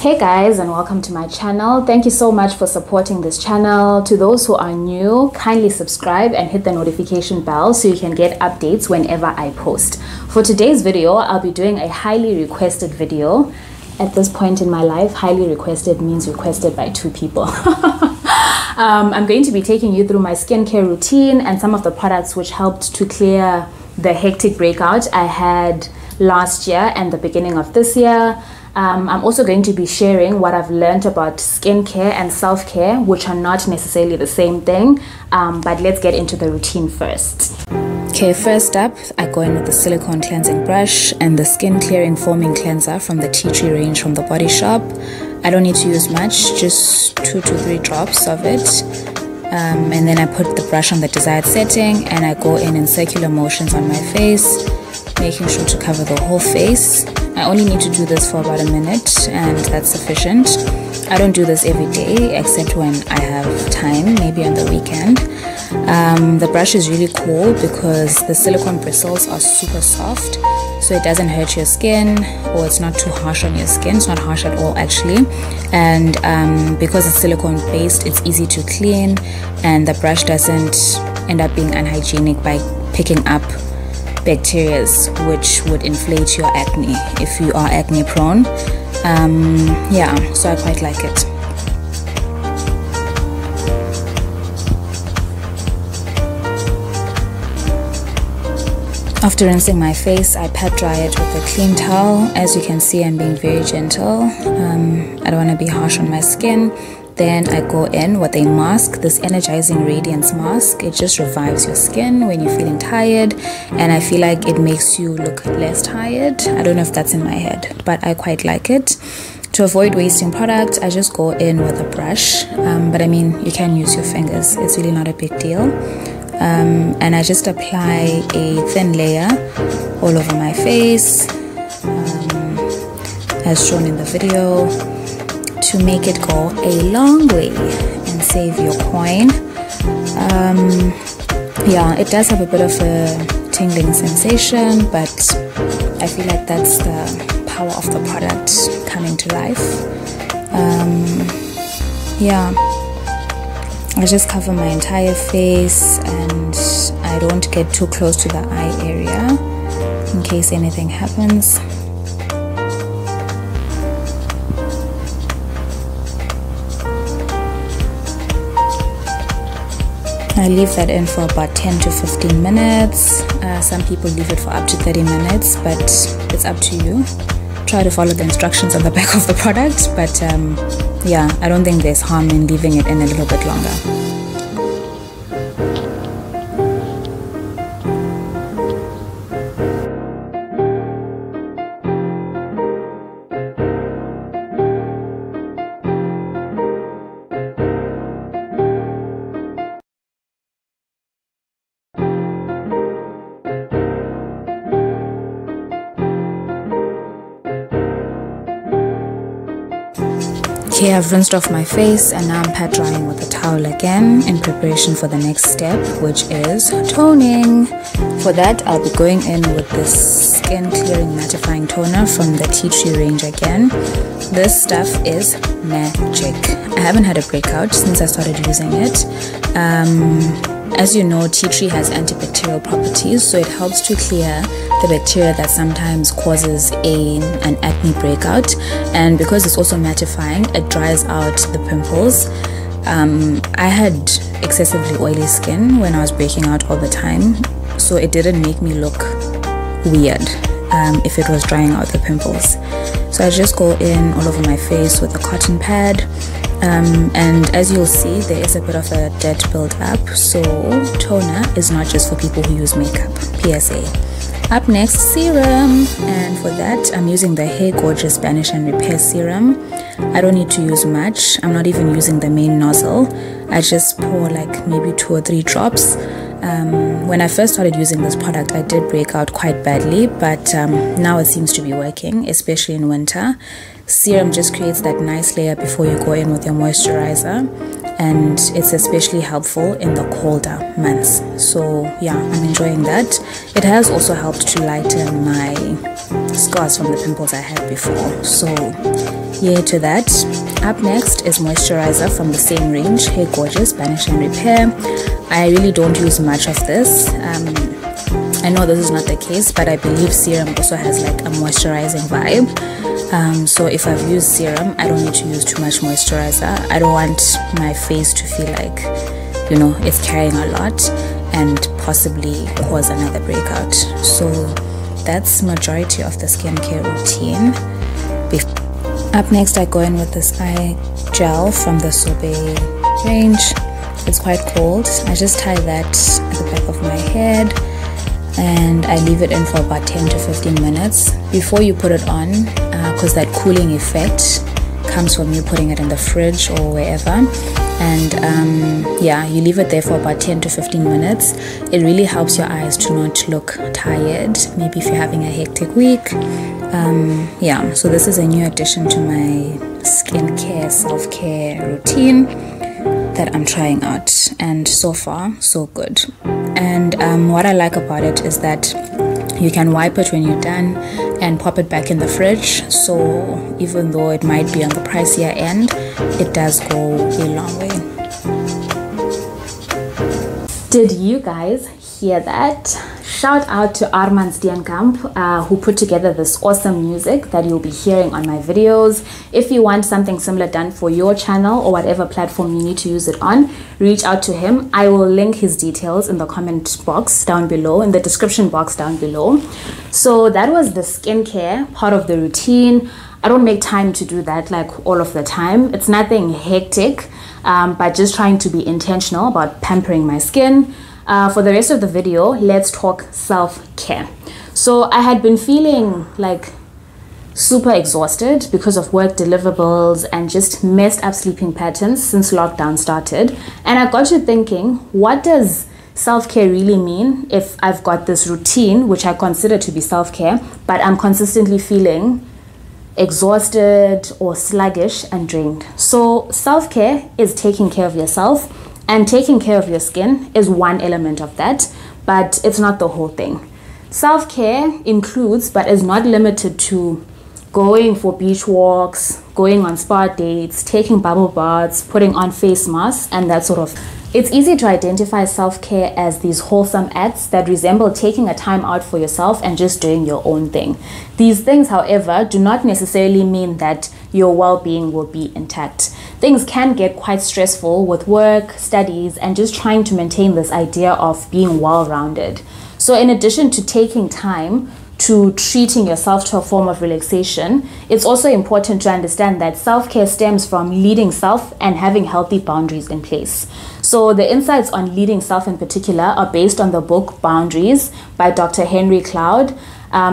Hey guys, and welcome to my channel. Thank you so much for supporting this channel. To those who are new, kindly subscribe and hit the notification bell so you can get updates whenever I post. For today's video, I'll be doing a highly requested video. At this point in my life, highly requested means requested by 2 people. I'm going to be taking you through my skincare routine and some of the products which helped to clear the hectic breakout I had last year and the beginning of this year. I'm also going to be sharing what I've learned about skincare and self-care, which are not necessarily the same thing, but let's get into the routine first. Okay, first up, I go in with the silicone cleansing brush and the skin clearing foaming cleanser from the Tea Tree range from the Body Shop. I don't need to use much, just 2 to 3 drops of it. And then I put the brush on the desired setting and I go in circular motions on my face, making sure to cover the whole face. I only need to do this for about a minute and that's sufficient. I don't do this every day except when I have time, maybe on the weekend. The brush is really cool because the silicone bristles are super soft, so it doesn't hurt your skin, or it's not too harsh on your skin. It's not harsh at all actually, and because it's silicone based, it's easy to clean, and the brush doesn't end up being unhygienic by picking up bacteria which would inflate your acne if you are acne prone. Yeah, so I quite like it. After rinsing my face, I pat dry it with a clean towel. As you can see, I'm being very gentle. I don't want to be harsh on my skin. Then I go in with a mask, this Energizing Radiance mask. It just revives your skin when you're feeling tired, and I feel like it makes you look less tired. I don't know if that's in my head, but I quite like it. To avoid wasting product, I just go in with a brush, but I mean, you can use your fingers. It's really not a big deal. And I just apply a thin layer all over my face, as shown in the video, to make it go a long way and save your coin. Yeah, it does have a bit of a tingling sensation, but I feel like that's the power of the product coming to life. Yeah, I just cover my entire face and I don't get too close to the eye area in case anything happens. I leave that in for about 10 to 15 minutes. Some people leave it for up to 30 minutes, but it's up to you. Try to follow the instructions on the back of the product, but yeah, I don't think there's harm in leaving it in a little bit longer. Okay, I've rinsed off my face and now I'm pat drying with a towel again in preparation for the next step, which is toning. For that, I'll be going in with this skin clearing mattifying toner from the Tea Tree range again. This stuff is magic. I haven't had a breakout since I started using it. As you know, tea tree has antibacterial properties, so it helps to clear the bacteria that sometimes causes an acne breakout, and because it's also mattifying, it dries out the pimples. I had excessively oily skin when I was breaking out all the time, so it didn't make me look weird if it was drying out the pimples. So I just go in all over my face with a cotton pad. And as you'll see, there is a bit of a debt build up, so toner is not just for people who use makeup. PSA. Up next, serum, and for that I'm using the Hey Gorgeous Banish and Repair serum. I don't need to use much. I'm not even using the main nozzle. I just pour like maybe 2 or 3 drops. When I first started using this product, I did break out quite badly, but now it seems to be working, especially in winter. Serum just creates that nice layer before you go in with your moisturizer, and it's especially helpful in the colder months. So yeah, I'm enjoying that. It has also helped to lighten my scars from the pimples I had before. So adhere to that. Up next is moisturizer from the same range, Hey Gorgeous Banish and Repair. I really don't use much of this. I know this is not the case, but I believe serum also has like a moisturizing vibe. So if I've used serum, I don't need to use too much moisturizer. I don't want my face to feel like, you know, it's carrying a lot and possibly cause another breakout. So that's majority of the skincare routine. Up next, I go in with this eye gel from the Sobe range. It's quite cold. I just tie that at the back of my head and I leave it in for about 10 to 15 minutes before you put it on, because that cooling effect comes from you putting it in the fridge or wherever. And yeah, you leave it there for about 10 to 15 minutes. It really helps your eyes to not look tired, maybe if you're having a hectic week. Yeah, so this is a new addition to my skincare self-care routine that I'm trying out, and so far so good. And what I like about it is that you can wipe it when you're done and pop it back in the fridge. So even though it might be on the pricier end, it does go a long way. Did you guys hear that? Shout out to Armand Steenkamp, who put together this awesome music that you'll be hearing on my videos. If you want something similar done for your channel or whatever platform you need to use it on, reach out to him. I will link his details in the comment box down below, in the description box down below. So that was the skincare part of the routine. I don't make time to do that like all of the time. It's nothing hectic, but just trying to be intentional about pampering my skin. For the rest of the video, let's talk self-care. So I had been feeling like super exhausted because of work deliverables and just messed up sleeping patterns since lockdown started. And I got to thinking, what does self-care really mean if I've got this routine, which I consider to be self-care, but I'm consistently feeling exhausted or sluggish and drained? So self-care is taking care of yourself. And taking care of your skin is one element of that, but it's not the whole thing. Self-care includes, but is not limited to, going for beach walks, going on spa dates, taking bubble baths, putting on face masks, and that sort of. It's easy to identify self-care as these wholesome acts that resemble taking a time out for yourself and just doing your own thing. These things, however, do not necessarily mean that your well-being will be intact. Things can get quite stressful with work, studies, and just trying to maintain this idea of being well-rounded. So in addition to taking time to treating yourself to a form of relaxation, it's also important to understand that self-care stems from leading self and having healthy boundaries in place. So the insights on leading self in particular are based on the book Boundaries by Dr. Henry Cloud.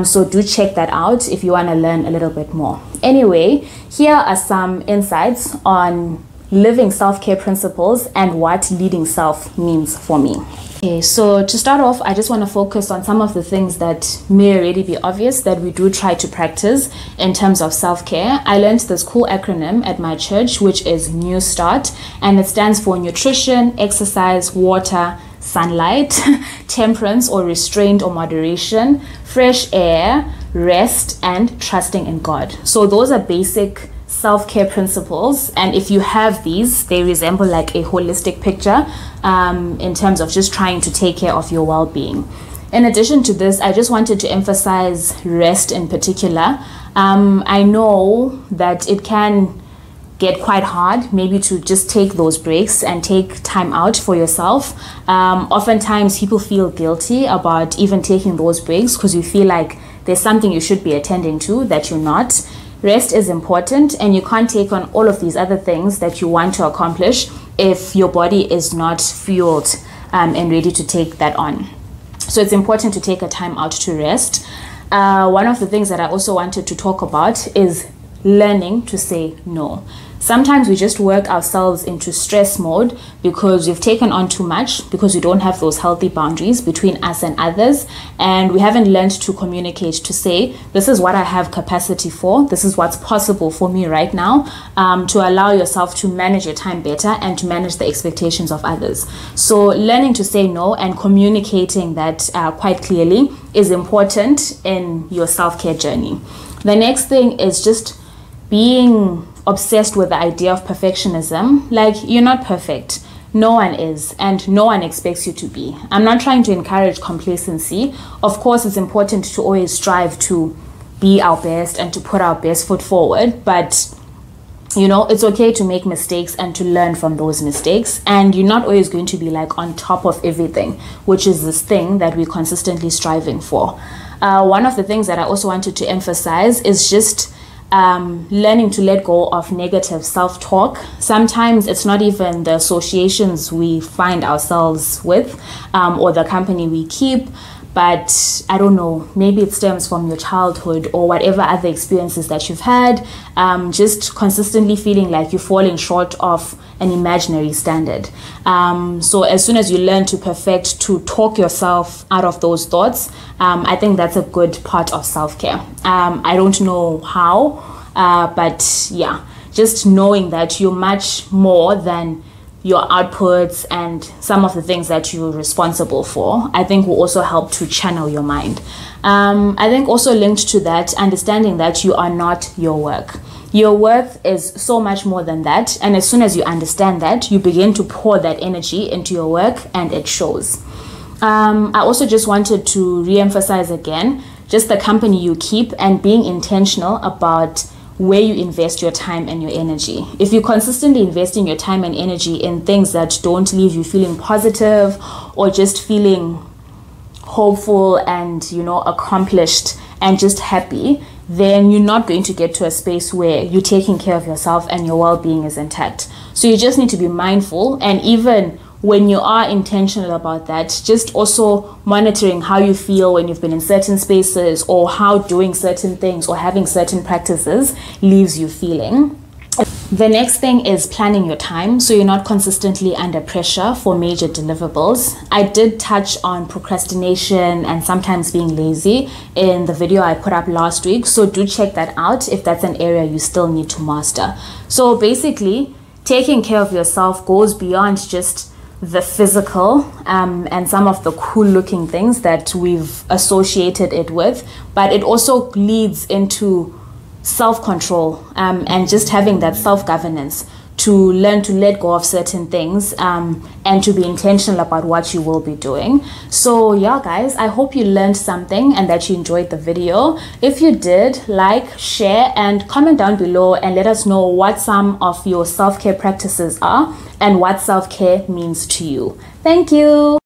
So do check that out if you want to learn a little bit more. Anyway, here are some insights on living self-care principles and what leading self means for me. Okay, so to start off, I just want to focus on some of the things that may already be obvious that we do try to practice in terms of self-care. I learned this cool acronym at my church, which is New Start, and it stands for nutrition, exercise, water, sunlight, temperance or restraint or moderation, fresh air, rest, and trusting in God. So those are basic self-care principles, and if you have these, they resemble like a holistic picture in terms of just trying to take care of your well-being. In addition to this, I just wanted to emphasize rest in particular. I know that it can get quite hard maybe to just take those breaks and take time out for yourself. Oftentimes people feel guilty about even taking those breaks because you feel like there's something you should be attending to that you're not. Rest is important, and you can't take on all of these other things that you want to accomplish if your body is not fueled and ready to take that on. So it's important to take a time out to rest. One of the things that I also wanted to talk about is learning to say no. Sometimes we just work ourselves into stress mode because we've taken on too much, because we don't have those healthy boundaries between us and others, and we haven't learned to communicate, to say, this is what I have capacity for, this is what's possible for me right now, to allow yourself to manage your time better and to manage the expectations of others. So learning to say no and communicating that quite clearly is important in your self-care journey. The next thing is just being obsessed with the idea of perfectionism. Like, you're not perfect. No one is, and no one expects you to be. I'm not trying to encourage complacency. Of course, it's important to always strive to be our best and to put our best foot forward, but you know, it's okay to make mistakes and to learn from those mistakes. And you're not always going to be like on top of everything, which is this thing that we're consistently striving for. One of the things that I also wanted to emphasize is just learning to let go of negative self-talk. Sometimes it's not even the associations we find ourselves with or the company we keep, but I don't know, maybe it stems from your childhood or whatever other experiences that you've had, just consistently feeling like you're falling short of an imaginary standard. So as soon as you learn to perfect, to talk yourself out of those thoughts, I think that's a good part of self-care. I don't know how, but yeah, just knowing that you're much more than your outputs and some of the things that you're responsible for, I think will also help to channel your mind. I think also linked to that, understanding that you are not your work. Your worth is so much more than that, and as soon as you understand that, you begin to pour that energy into your work and it shows. I also just wanted to re-emphasize again just the company you keep and being intentional about where you invest your time and your energy. If you're consistently investing your time and energy in things that don't leave you feeling positive or just feeling hopeful and, you know, accomplished and just happy, then you're not going to get to a space where you're taking care of yourself and your well-being is intact. So you just need to be mindful, and even when you are intentional about that, just also monitoring how you feel when you've been in certain spaces, or how doing certain things or having certain practices leaves you feeling. The next thing is planning your time so you're not consistently under pressure for major deliverables. I did touch on procrastination and sometimes being lazy in the video I put up last week, so do check that out if that's an area you still need to master. So basically, taking care of yourself goes beyond just the physical and some of the cool looking things that we've associated it with, but it also leads into self-control and just having that self-governance to learn to let go of certain things and to be intentional about what you will be doing. So yeah guys, I hope you learned something and that you enjoyed the video. If you did, like, share and comment down below and let us know what some of your self-care practices are and what self-care means to you. Thank you.